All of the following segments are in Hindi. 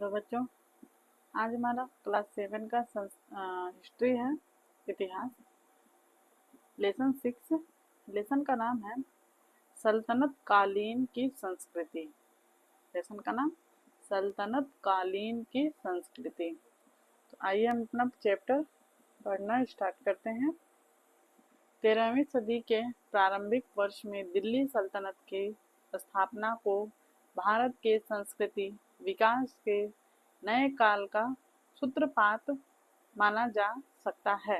हेलो बच्चों, आज हमारा क्लास 7 का हिस्ट्री है, इतिहास। लेसन 6। लेसन का नाम है सल्तनत कालीन की संस्कृति। लेसन का नाम सल्तनत कालीन की संस्कृति। तो आइए हम अपना चैप्टर पढ़ना स्टार्ट करते हैं। 13वीं सदी के प्रारंभिक वर्ष में दिल्ली सल्तनत की स्थापना को भारत के संस्कृति विकास के नए काल का सूत्रपात माना जा सकता है।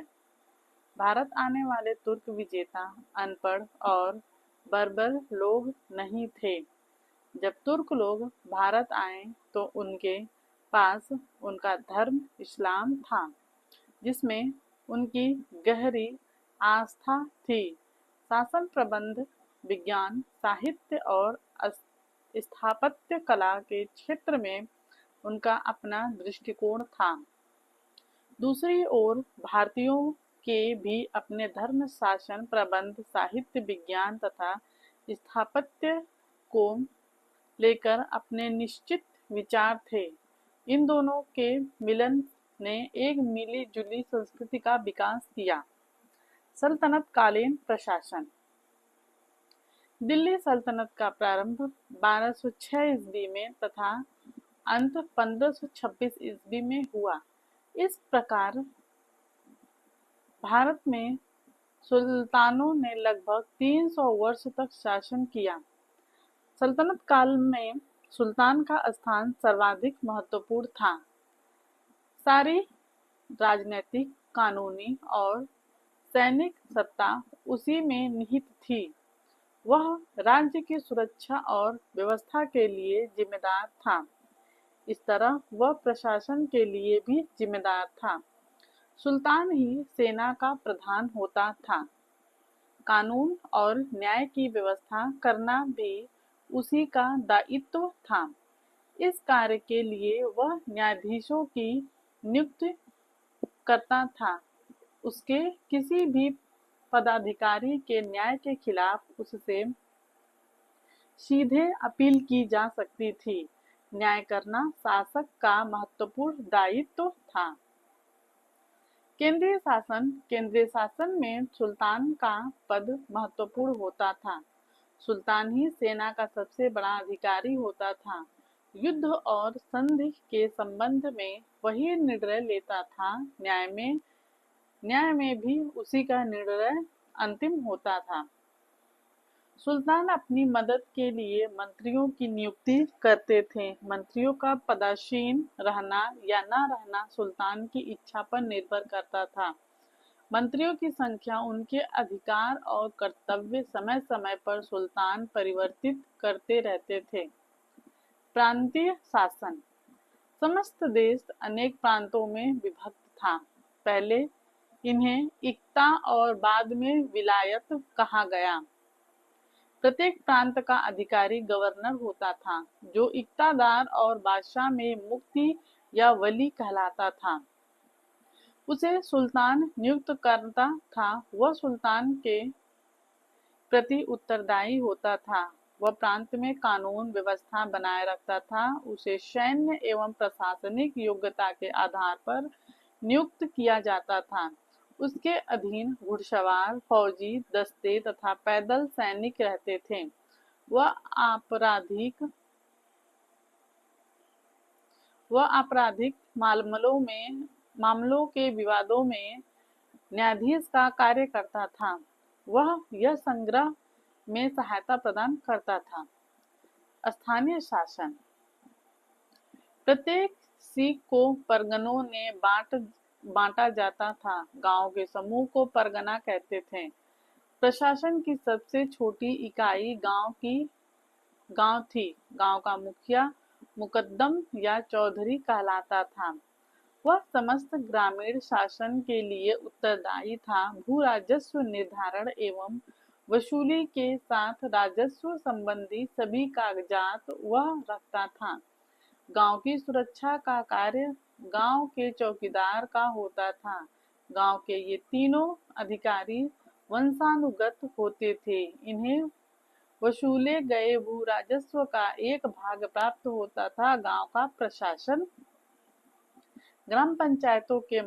भारत आने वाले तुर्क विजेता अनपढ़ और बर्बर लोग नहीं थे। जब तुर्क लोग भारत आए तो उनके पास उनका धर्म इस्लाम था, जिसमें उनकी गहरी आस्था थी। शासन प्रबंध, विज्ञान, साहित्य और स्थापत्य कला के क्षेत्र में उनका अपना दृष्टिकोण था। दूसरी ओर भारतीयों के भी अपने धर्म, शासन प्रबंध, साहित्य, विज्ञान तथा स्थापत्य को लेकर अपने निश्चित विचार थे। इन दोनों के मिलन ने एक मिली जुली संस्कृति का विकास किया। सल्तनत कालीन प्रशासन। दिल्ली सल्तनत का प्रारंभ 1206 ईस्वी में तथा अंत 1526 ईस्वी में हुआ। इस प्रकार भारत में सुल्तानों ने लगभग 300 वर्ष तक शासन किया। सल्तनत काल में सुल्तान का स्थान सर्वाधिक महत्वपूर्ण था। सारी राजनीतिक, कानूनी और सैनिक सत्ता उसी में निहित थी। वह राज्य की सुरक्षा और व्यवस्था के लिए जिम्मेदार था। इस तरह वह प्रशासन के लिए भी जिम्मेदार था। सुल्तान ही सेना का प्रधान होता था। कानून और न्याय की व्यवस्था करना भी उसी का दायित्व था। इस कार्य के लिए वह न्यायाधीशों की नियुक्ति करता था। उसके किसी भी पदाधिकारी के न्याय के खिलाफ उससे सीधे अपील की जा सकती थी। न्याय करना शासक का महत्वपूर्ण दायित्व था। केंद्रीय शासन। केंद्रीय शासन में सुल्तान का पद महत्वपूर्ण होता था। सुल्तान ही सेना का सबसे बड़ा अधिकारी होता था। युद्ध और संधि के संबंध में वही निर्णय लेता था। न्याय में भी उसी का निर्णय अंतिम होता था। सुल्तान अपनी मदद के लिए मंत्रियों की नियुक्ति करते थे। मंत्रियों का पदासीन रहना या न रहना सुल्तान की इच्छा पर निर्भर करता था। मंत्रियों की संख्या, उनके अधिकार और कर्तव्य समय समय पर सुल्तान परिवर्तित करते रहते थे। प्रांतीय शासन। समस्त देश अनेक प्रांतों में विभक्त था। पहले इन्हें इक्ता और बाद में विलायत कहा गया। प्रत्येक प्रांत का अधिकारी गवर्नर होता था, जो इक्तादार और बादशाह में मुक्ति या वली कहलाता था। उसे सुल्तान नियुक्त करता था। वह सुल्तान के प्रति उत्तरदायी होता था। वह प्रांत में कानून व्यवस्था बनाए रखता था। उसे सैन्य एवं प्रशासनिक योग्यता के आधार पर नियुक्त किया जाता था। उसके अधीन घुड़सवार, फौजी दस्ते तथा पैदल सैनिक रहते थे। वह आपराधिक मामलों के विवादों में न्यायाधीश का कार्य करता था। वह यह संग्रह में सहायता प्रदान करता था। स्थानीय शासन। प्रत्येक सीख को परगनों ने बांटा जाता था। गांव के समूह को परगना कहते थे। प्रशासन की सबसे छोटी इकाई गांव थी। गांव का मुखिया मुकद्दम या चौधरी कहलाता था। वह समस्त ग्रामीण शासन के लिए उत्तरदायी था। भू राजस्व निर्धारण एवं वसूली के साथ राजस्व संबंधी सभी कागजात वह रखता था। गांव की सुरक्षा का कार्य गांव के चौकीदार का होता था। गांव के ये तीनों अधिकारी वंशानुगत होते थे। इन्हें वसूले गए भू राजस्व का एक भाग प्राप्त होता था। गांव का प्रशासन ग्राम पंचायतों के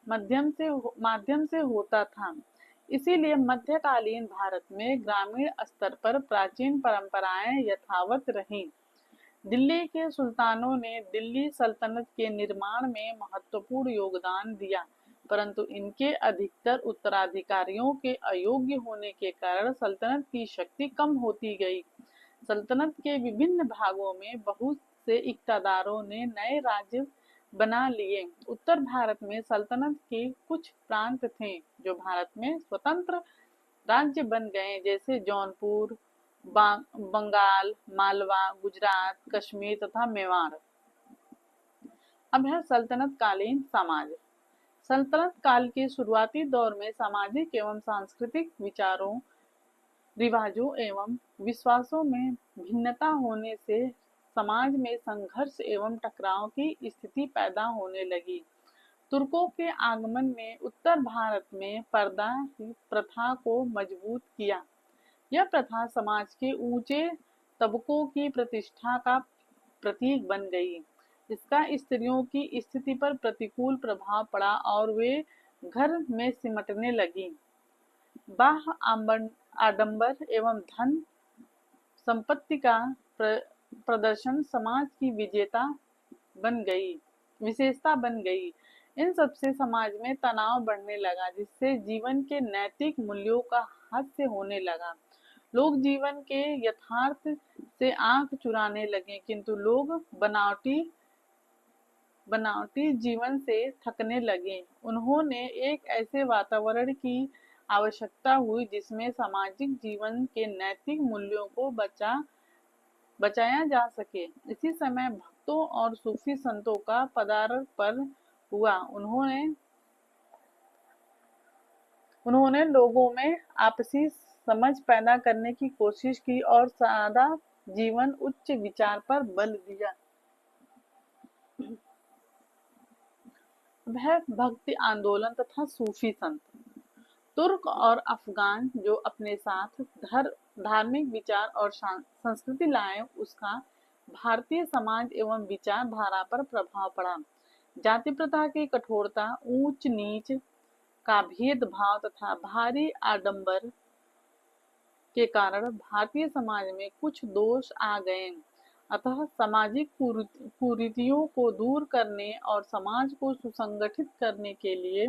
माध्यम से होता था। इसीलिए मध्यकालीन भारत में ग्रामीण स्तर पर प्राचीन परंपराएं यथावत रहीं। दिल्ली के सुल्तानों ने दिल्ली सल्तनत के निर्माण में महत्वपूर्ण योगदान दिया, परंतु इनके अधिकतर उत्तराधिकारियों के अयोग्य होने के कारण सल्तनत की शक्ति कम होती गई। सल्तनत के विभिन्न भागों में बहुत से इक़्तिदारों ने नए राज्य बना लिए। उत्तर भारत में सल्तनत के कुछ प्रांत थे जो भारत में स्वतंत्र राज्य बन गए, जैसे जौनपुर, बंगाल, मालवा, गुजरात, कश्मीर तथा मेवाड़। अब है सल्तनत कालीन समाज। सल्तनत काल के शुरुआती दौर में सामाजिक एवं सांस्कृतिक विचारों, रिवाजों एवं विश्वासों में भिन्नता होने से समाज में संघर्ष एवं टकराव की स्थिति पैदा होने लगी। तुर्कों के आगमन ने उत्तर भारत में पर्दा प्रथा को मजबूत किया। यह प्रथा समाज के ऊंचे तबकों की प्रतिष्ठा का प्रतीक बन गई। इसका स्त्रियों की स्थिति पर प्रतिकूल प्रभाव पड़ा और वे घर में सिमटने लगी। बाह्य आडंबर एवं धन संपत्ति का प्रदर्शन समाज की विशेषता बन गई। इन सबसे समाज में तनाव बढ़ने लगा, जिससे जीवन के नैतिक मूल्यों का हास्य होने लगा। लोग जीवन के यथार्थ से आंख चुराने लगे, किंतु लोग बनावटी जीवन से थकने लगे। उन्होंने एक ऐसे वातावरण की आवश्यकता हुई जिसमें सामाजिक जीवन के नैतिक मूल्यों को बचाया जा सके। इसी समय भक्तों और सूफी संतों का पदार्पण हुआ। उन्होंने लोगों में आपसी समझ पैदा करने की कोशिश की और सादा जीवन, उच्च विचार पर बल दिया। वह भक्ति आंदोलन तथा सूफी संत। तुर्क और अफगान जो अपने साथ धार्मिक विचार और संस्कृति लाए, उसका भारतीय समाज एवं विचारधारा पर प्रभाव पड़ा। जाति प्रथा की कठोरता, ऊंच नीच का भेदभाव तथा भारी आडंबर के कारण भारतीय समाज में कुछ दोष आ गए। अतः सामाजिक कुरीतियों को दूर करने और समाज को सुसंगठित करने के लिए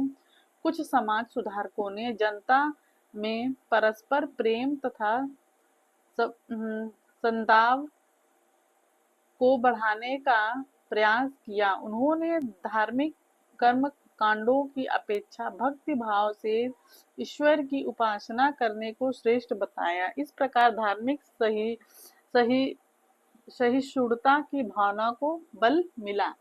कुछ समाज सुधारकों ने जनता में परस्पर प्रेम तथा सद्भाव को बढ़ाने का प्रयास किया। उन्होंने धार्मिक कर्म कांडों की अपेक्षा भक्ति भाव से ईश्वर की उपासना करने को श्रेष्ठ बताया। इस प्रकार धार्मिक सहिष्णुता की भावना को बल मिला।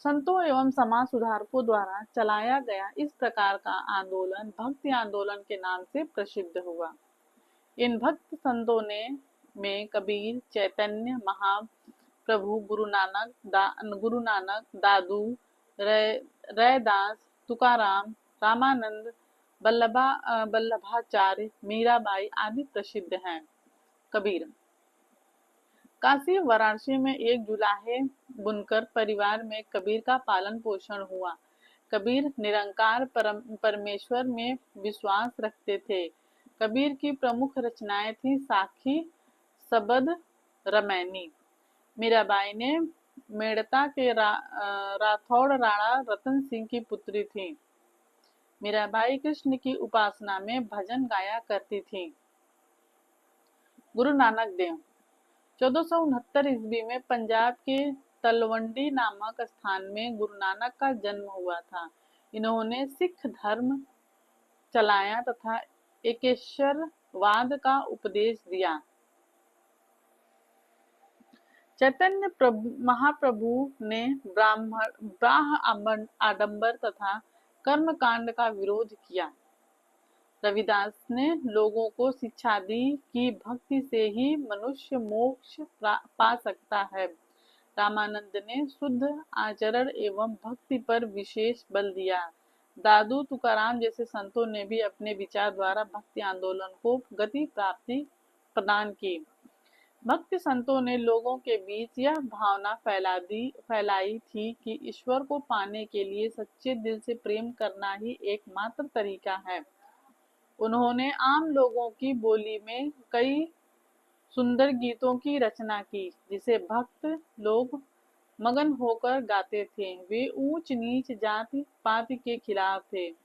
संतों एवं समाज सुधारकों द्वारा चलाया गया इस प्रकार का आंदोलन भक्ति आंदोलन के नाम से प्रसिद्ध हुआ। इन भक्त संतों में कबीर, चैतन्य महाप्रभु, गुरु नानक, दादू, रैदास, तुकाराम, रामानंद, वल्लभाचार्य, मीराबाई आदि प्रसिद्ध हैं। कबीर। काशी वाराणसी में एक जुलाहे बुनकर परिवार में कबीर का पालन पोषण हुआ। कबीर निरंकार परमेश्वर में विश्वास रखते थे। कबीर की प्रमुख रचनाएं थी साखी, सबद, रमैनी। मीराबाई ने मेड़ता के राठौड़ राणा रतन सिंह की पुत्री थी। मीराबाई कृष्ण की उपासना में भजन गाया करती थी। गुरु नानक देव। 1469 ईस्वी में पंजाब के तलवंडी नामक स्थान में गुरु नानक का जन्म हुआ था। इन्होंने सिख धर्म चलाया तथा एकेश्वरवाद का उपदेश दिया। चैतन्य महाप्रभु ने ब्राह्म आडंबर तथा कर्मकांड का विरोध किया। रविदास ने लोगों को शिक्षा दी कि भक्ति से ही मनुष्य मोक्ष पा सकता है। रामानंद ने शुद्ध आचरण एवं भक्ति पर विशेष बल दिया। दादू तुकाराम जैसे संतों ने भी अपने विचार द्वारा भक्ति आंदोलन को गति प्राप्ति प्रदान की। भक्ति संतों ने लोगों के बीच यह भावना फैलाई थी कि ईश्वर को पाने के लिए सच्चे दिल से प्रेम करना ही एकमात्र तरीका है। उन्होंने आम लोगों की बोली में कई सुंदर गीतों की रचना की, जिसे भक्त लोग मगन होकर गाते थे। वे ऊंच नीच जाति पाति के खिलाफ थे।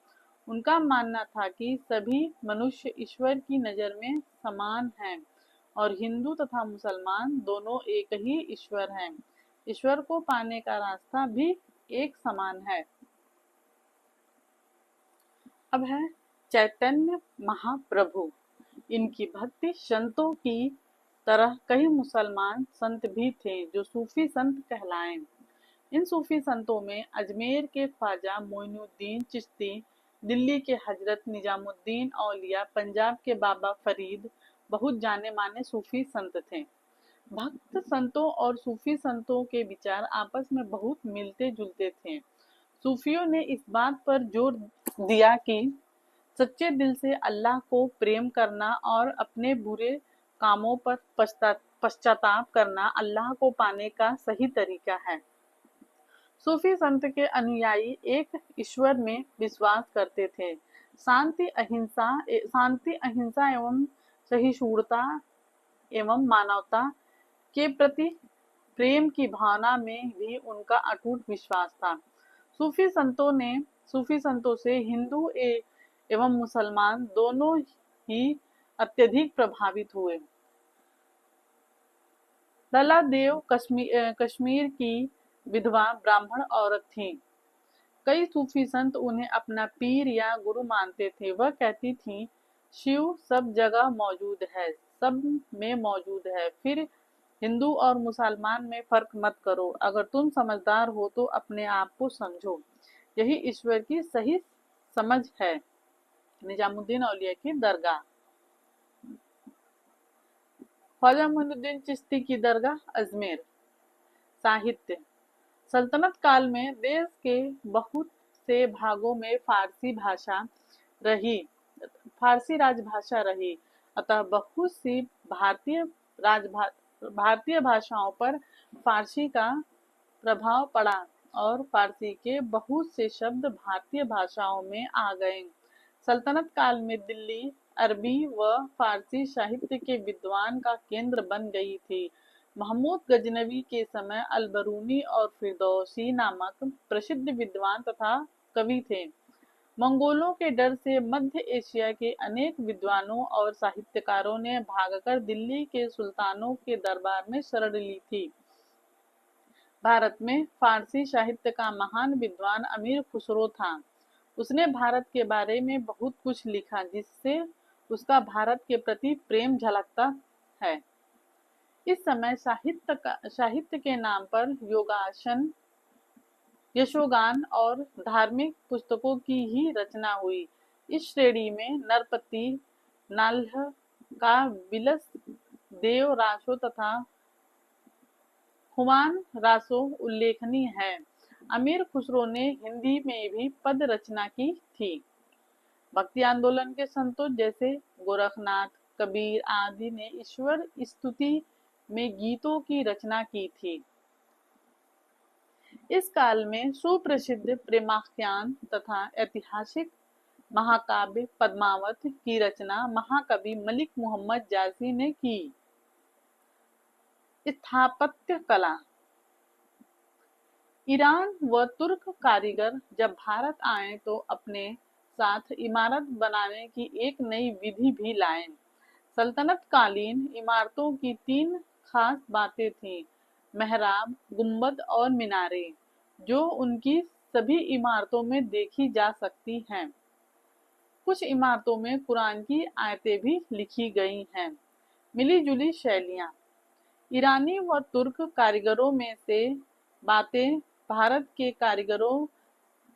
उनका मानना था कि सभी मनुष्य ईश्वर की नजर में समान हैं और हिंदू तथा मुसलमान दोनों एक ही ईश्वर हैं। ईश्वर को पाने का रास्ता भी एक समान है। अब है चैतन्य महाप्रभु। इनकी भक्ति संतों की तरह कई मुसलमान संत भी थे जो सूफी संत कहलाए। इन सूफी संतों में अजमेर के ख्वाजा मोइनुद्दीन चिश्ती, दिल्ली के हजरत निजामुद्दीन औलिया, पंजाब के बाबा फरीद बहुत जाने माने सूफी संत थे। भक्त संतों और सूफी संतों के विचार आपस में बहुत मिलते जुलते थे। सूफियों ने इस बात पर जोर दिया कि सच्चे दिल से अल्लाह को प्रेम करना और अपने बुरे कामों पर पश्चाताप करना अल्लाह को पाने का सही तरीका है। सूफी संत के अनुयायी एक ईश्वर में विश्वास करते थे। शांति अहिंसा एवं सहिष्णुता एवं मानवता के प्रति प्रेम की भावना में भी उनका अटूट विश्वास था। सूफी संतों से हिंदू एवं मुसलमान दोनों ही अत्यधिक प्रभावित हुए। लला देव कश्मीर की विधवा ब्राह्मण औरत थी। कई सूफी संत उन्हें अपना पीर या गुरु मानते थे। वह कहती थी, शिव सब जगह मौजूद है, सब में मौजूद है, फिर हिंदू और मुसलमान में फर्क मत करो। अगर तुम समझदार हो तो अपने आप को समझो, यही ईश्वर की सही समझ है। निजामुद्दीन औलिया की दरगाह। ख्वाजा मोइनुद्दीन चिश्ती की दरगाह अजमेर। साहित्य। सल्तनत काल में देश के बहुत से भागों में फारसी राजभाषा रही, अतः बहुत सी भारतीय भाषाओं पर फारसी का प्रभाव पड़ा और फारसी के बहुत से शब्द भारतीय भाषाओं में आ गए। सल्तनत काल में दिल्ली अरबी व फारसी साहित्य के विद्वान का केंद्र बन गई थी। महमूद गजनवी के समय अलबरूनी और फिरदौसी नामक प्रसिद्ध विद्वान तथा कवि थे। मंगोलों के डर से मध्य एशिया के अनेक विद्वानों और साहित्यकारों ने भागकर दिल्ली के सुल्तानों के दरबार में शरण ली थी। भारत में फारसी साहित्य का महान विद्वान अमीर खुसरो था। उसने भारत के बारे में बहुत कुछ लिखा, जिससे उसका भारत के प्रति प्रेम झलकता है। इस समय साहित्य के नाम पर योगासन, यशोगान और धार्मिक पुस्तकों की ही रचना हुई। इस श्रेणी में नरपति, नाल्ह का विलस, देव रासो तथा हुमायूं रासो उल्लेखनीय है। अमीर खुसरो ने हिंदी में भी पद रचना की थी। भक्ति आंदोलन के संतों जैसे गोरखनाथ, कबीर आदि ने ईश्वर स्तुति में गीतों की रचना की थी। इस काल में सुप्रसिद्ध प्रेमाख्यान तथा ऐतिहासिक महाकाव्य पद्मावत की रचना महाकवि मलिक मोहम्मद जासी ने की। स्थापत्य कला। ईरान व तुर्क कारीगर जब भारत आए तो अपने साथ इमारत बनाने की एक नई विधि भी लाए। सल्तनत कालीन इमारतों की 3 खास बातें थीं, मेहराब, गुंबद और मीनारें, जो उनकी सभी इमारतों में देखी जा सकती हैं। कुछ इमारतों में कुरान की आयतें भी लिखी गई हैं। मिली जुली शैलियाँ। ईरानी व तुर्क कारीगरों में से बातें भारत के कारीगरों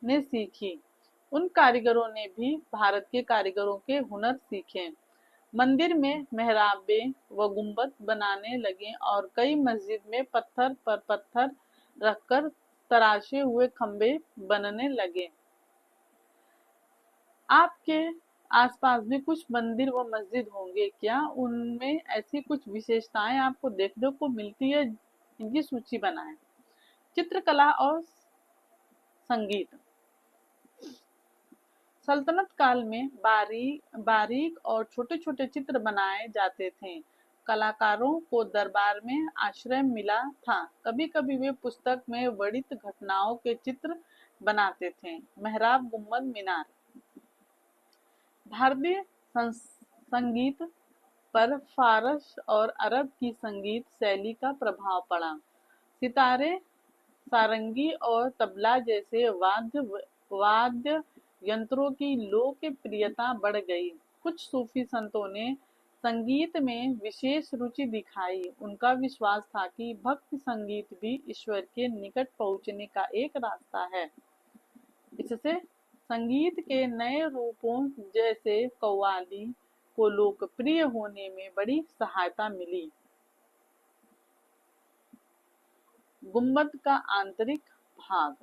ने सीखी। उन कारीगरों ने भी भारत के कारीगरों के हुनर सीखे। मंदिर में मेहराबे व गुंबद बनाने लगे और कई मस्जिद में पत्थर पर पत्थर रखकर तराशे हुए खंबे बनने लगे। आपके आसपास भी कुछ मंदिर व मस्जिद होंगे क्या? उनमें ऐसी कुछ विशेषताएं आपको देखने को मिलती है? इनकी सूची बनाएं। चित्रकला और संगीत। सल्तनत काल में बारीक और छोटे छोटे चित्र बनाए जाते थे। कलाकारों को दरबार में आश्रय मिला था। कभी कभी वे पुस्तक में वर्णित घटनाओं के चित्र बनाते थे। मेहराब, गुम्बद, मीनार। भारतीय संगीत पर फारस और अरब की संगीत शैली का प्रभाव पड़ा। सितारे, सारंगी और तबला जैसे वाद्य यंत्रों की लोकप्रियता बढ़ गई। कुछ सूफी संतों ने संगीत में विशेष रुचि दिखाई। उनका विश्वास था कि भक्ति संगीत भी ईश्वर के निकट पहुंचने का एक रास्ता है। इससे संगीत के नए रूपों जैसे कव्वाली को लोकप्रिय होने में बड़ी सहायता मिली। गुंबद का आंतरिक भाग।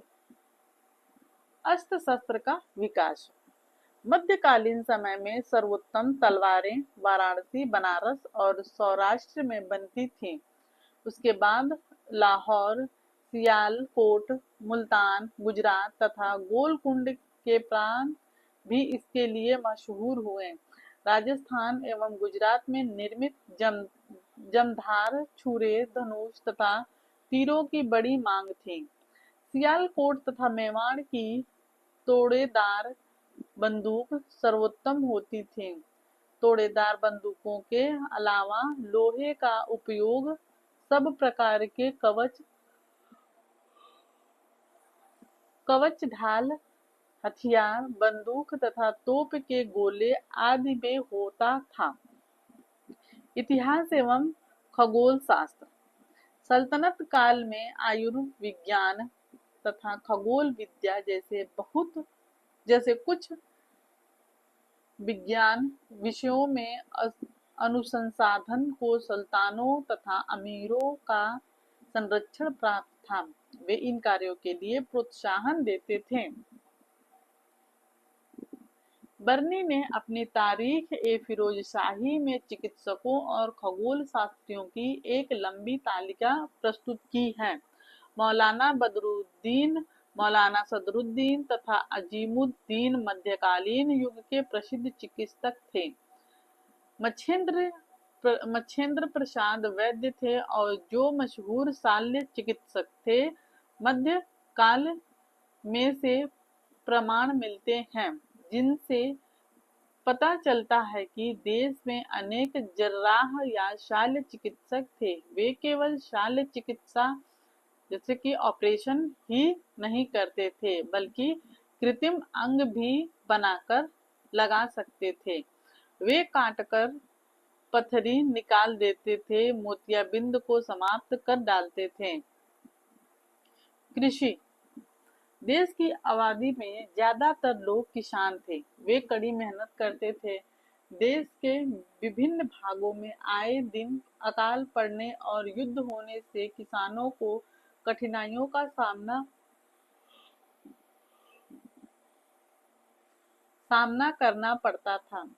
अस्त्र शस्त्र का विकास। मध्यकालीन समय में सर्वोत्तम तलवारें वाराणसी, बनारस और सौराष्ट्र में बनती थीं। उसके बाद लाहौर, सियालकोट, मुल्तान, गुजरात तथा गोलकुंड के प्रांत भी इसके लिए मशहूर हुए। राजस्थान एवं गुजरात में निर्मित जमधार, छुरे, धनुष तथा तीरों की बड़ी मांग थी। सियालकोट तथा मेवाड़ की तोड़ेदार बंदूक सर्वोत्तम होती थी। तोड़ेदार बंदूकों के अलावा लोहे का उपयोग सब प्रकार के कवच ढाल हथियार, बंदूक तथा तोप के गोले आदि में होता था। इतिहास एवं खगोल शास्त्र। सल्तनत काल में आयुर्विज्ञान तथा खगोल विद्या जैसे कुछ विज्ञान विषयों में अनुसंधान को सुल्तानों तथा अमीरों का संरक्षण प्राप्त था। वे इन कार्यों के लिए प्रोत्साहन देते थे। बर्नी ने अपनी तारीख ए फिरोजशाही में चिकित्सकों और खगोल शास्त्रियों की एक लंबी तालिका प्रस्तुत की है। मौलाना सदरुद्दीन तथा अजीमुद्दीन मध्यकालीन युग के प्रसिद्ध चिकित्सक थे। मच्छेंद्र प्रसाद वैद्य थे और जो मशहूर शल्य चिकित्सक थे। मध्य काल में से प्रमाण मिलते हैं जिनसे पता चलता है कि देश में अनेक जर्राह या शल्य चिकित्सक थे। वे केवल शल्य चिकित्सा जैसे कि ऑपरेशन ही नहीं करते थे बल्कि कृत्रिम अंग भी बनाकर लगा सकते थे। वे काटकर पथरी निकाल देते थे, मोतियाबिंद को समाप्त कर डालते थे। कृषि। देश की आबादी में ज्यादातर लोग किसान थे। वे कड़ी मेहनत करते थे। देश के विभिन्न भागों में आए दिन अकाल पड़ने और युद्ध होने से किसानों को कठिनाइयों का सामना करना पड़ता था।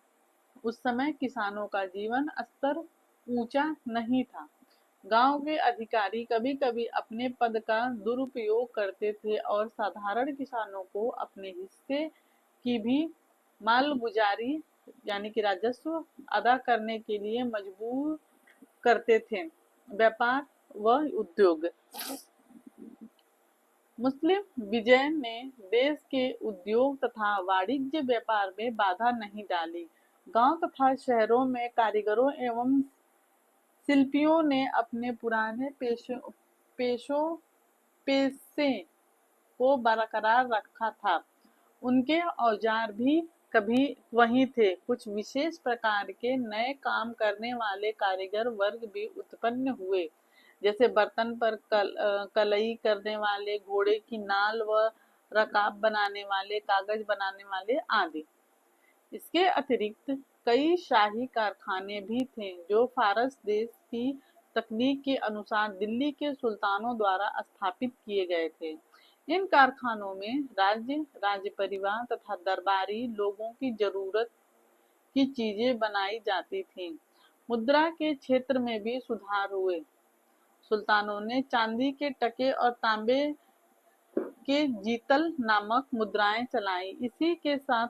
उस समय किसानों का जीवन स्तर ऊंचा नहीं था। गांव के अधिकारी कभी कभी अपने पद का दुरुपयोग करते थे और साधारण किसानों को अपने हिस्से की भी मालगुजारी यानी कि राजस्व अदा करने के लिए मजबूर करते थे। व्यापार व उद्योग। मुस्लिम विजय ने देश के उद्योग तथा वाणिज्य व्यापार में बाधा नहीं डाली। गांव तथा शहरों में कारीगरों एवं शिल्पियों ने अपने पुराने पेशे को बरकरार रखा था। उनके औजार भी कभी वही थे। कुछ विशेष प्रकार के नए काम करने वाले कारीगर वर्ग भी उत्पन्न हुए, जैसे बर्तन पर कलई करने वाले, घोड़े की नाल व रकाब बनाने वाले, कागज बनाने वाले आदि। इसके अतिरिक्त कई शाही कारखाने भी थे जो फारस देश की तकनीक के अनुसार दिल्ली के सुल्तानों द्वारा स्थापित किए गए थे। इन कारखानों में राज्य परिवार तथा दरबारी लोगों की जरूरत की चीजें बनाई जाती थीं। मुद्रा के क्षेत्र में भी सुधार हुए। सुल्तानों ने चांदी के टके और तांबे के जीतल नामक मुद्राएं चलाई। इसी के साथ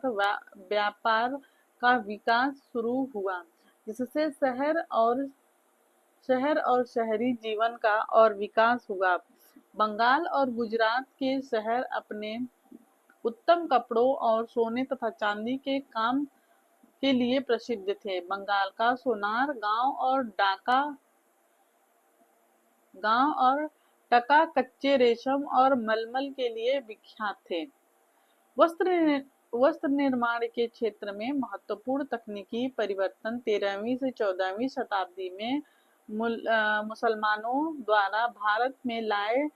व्यापार का विकास शुरू हुआ, जिससे शहर और शहरी जीवन का और विकास हुआ। बंगाल और गुजरात के शहर अपने उत्तम कपड़ों और सोने तथा चांदी के काम के लिए प्रसिद्ध थे। बंगाल का सोनार गांव और टका कच्चे रेशम और मलमल के लिए विख्यात थे। वस्त्र निर्माण के क्षेत्र में महत्वपूर्ण तकनीकी परिवर्तन 13वीं से 14वीं शताब्दी में मुसलमानों द्वारा भारत में लाए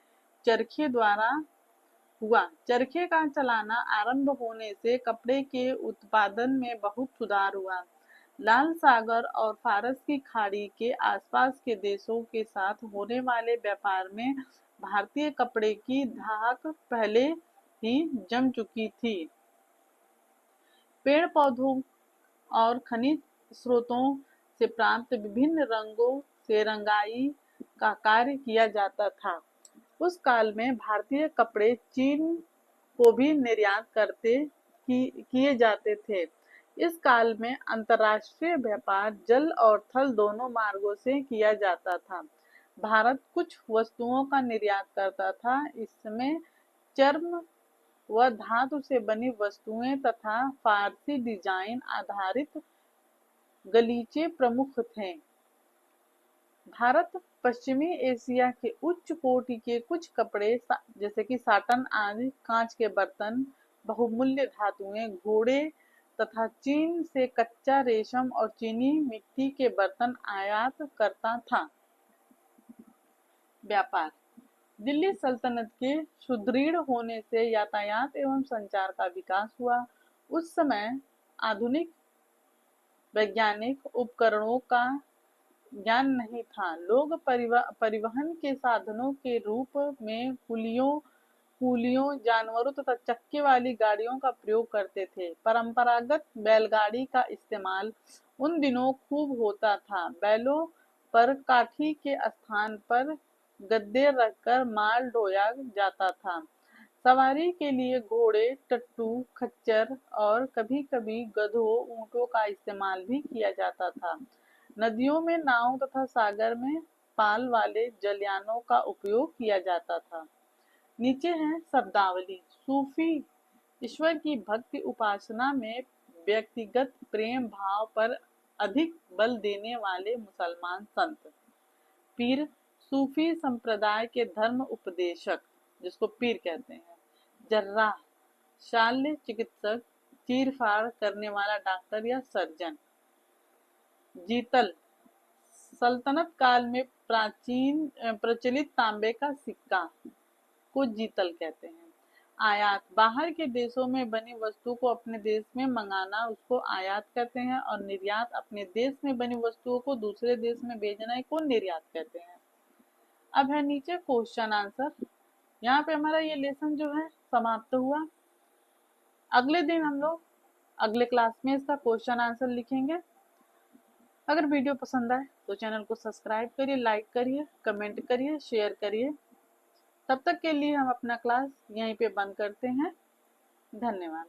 चरखे द्वारा हुआ। चरखे का चलाना आरंभ होने से कपड़े के उत्पादन में बहुत सुधार हुआ। लाल सागर और फारस की खाड़ी के आसपास के देशों के साथ होने वाले व्यापार में भारतीय कपड़े की धाक पहले ही जम चुकी थी। पेड़ पौधों और खनिज स्रोतों से प्राप्त विभिन्न रंगों से रंगाई का कार्य किया जाता था। उस काल में भारतीय कपड़े चीन को भी निर्यात किए जाते थे। इस काल में अंतर्राष्ट्रीय व्यापार जल और थल दोनों मार्गों से किया जाता था। भारत कुछ वस्तुओं का निर्यात करता था। इसमें चर्म व धातु से बनी वस्तुएं तथा फारसी डिजाइन आधारित गलीचे प्रमुख थे। भारत पश्चिमी एशिया के उच्च कोटि के कुछ कपड़े जैसे कि साटन आदि, कांच के बर्तन, बहुमूल्य धातुएं, घोड़े तथा चीन से कच्चा रेशम और चीनी मिट्टी के बर्तन आयात करता था। व्यापार। दिल्ली सल्तनत के सुदृढ़ होने से यातायात एवं संचार का विकास हुआ। उस समय आधुनिक वैज्ञानिक उपकरणों का ज्ञान नहीं था। लोग परिवहन के साधनों के रूप में कुलियों, जानवरों तथा चक्के वाली गाड़ियों का प्रयोग करते थे। परंपरागत बैलगाड़ी का इस्तेमाल उन दिनों खूब होता था। बैलों पर काठी के स्थान पर गद्दे रखकर माल ढोया जाता था। सवारी के लिए घोड़े, टट्टू, खच्चर और कभी-कभी गधों, ऊंटों का इस्तेमाल भी किया जाता था। नदियों में नाव तथा सागर में पाल वाले जलयानों का उपयोग किया जाता था। नीचे है शब्दावली। सूफी ईश्वर की भक्ति उपासना में व्यक्तिगत प्रेम भाव पर अधिक बल देने वाले मुसलमान संत। पीर, सूफी संप्रदाय के धर्म उपदेशक जिसको पीर कहते हैं। जर्राह, शल्य चिकित्सक, चीर-फाड़ करने वाला डॉक्टर या सर्जन। जीतल, सल्तनत काल में प्रचलित तांबे का सिक्का को जीतल कहते हैं। आयात, बाहर के देशों में बनी वस्तु को अपने देश में मंगाना उसको आयात कहते हैं, और निर्यात, अपने देश में बनी वस्तुओं को दूसरे देश में भेजना को निर्यात कहते हैं। अब है नीचे क्वेश्चन आंसर। यहाँ पे हमारा ये लेसन जो है समाप्त हुआ। अगले दिन हम लोग अगले क्लास में इसका क्वेश्चन आंसर लिखेंगे। अगर वीडियो पसंद आए तो चैनल को सब्सक्राइब करिए, लाइक करिए, कमेंट करिए, शेयर करिए। तब तक के लिए हम अपना क्लास यहीं पे बंद करते हैं। धन्यवाद।